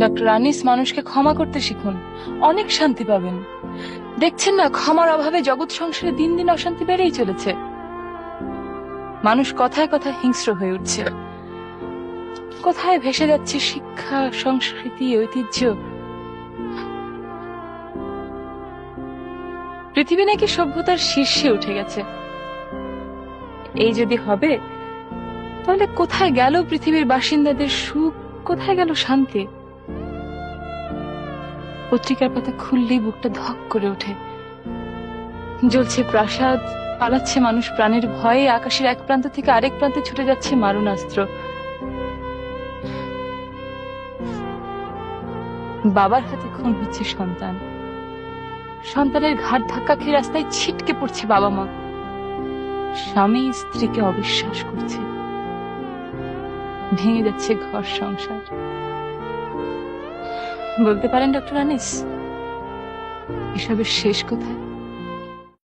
Doctor Anis, মানুষকে ক্ষমা করতে শিখুন, অনেক শান্তি পাবেন। দেখছেন না, ক্ষমার অভাবে জগৎ সংসারে দিন দিন অশান্তি বেড়েই চলেছে। মানুষ কথায় কথায় হিংস্র হয়ে উঠছে। কোথায় ভেসে যাচ্ছে শিক্ষা, সংস্কৃতি, ঐতিহ্য। পৃথিবী নাকি সভ্যতার শীর্ষে উঠে গেছে। এই যদি হবে, তাহলে কোথায় গেল পৃথিবীর বাসিন্দাদের সুখ, কোথায় গেল শান্তি? পত্রিকার পাতা খুললেই বুকটা ধক করে ওঠে। জ্বলছে প্রাসাদ, পালাচ্ছে মানুষ প্রাণের ভয়ে, আকাশের এক প্রান্ত থেকে আরেক প্রান্তে ছুটে যাচ্ছে মারণাস্ত্র। বাবার হাতে খুন হচ্ছে সন্তান, সন্তানের ঘাড় ধাক্কা খেয়ে রাস্তায় ছিটকে পড়ছে বাবা মা। স্বামী স্ত্রীকে অবিশ্বাস করছে, ভেঙে যাচ্ছে ঘর সংসার। বলতে পারেন ডক্টর আনিস, এসবের শেষ কোথায়?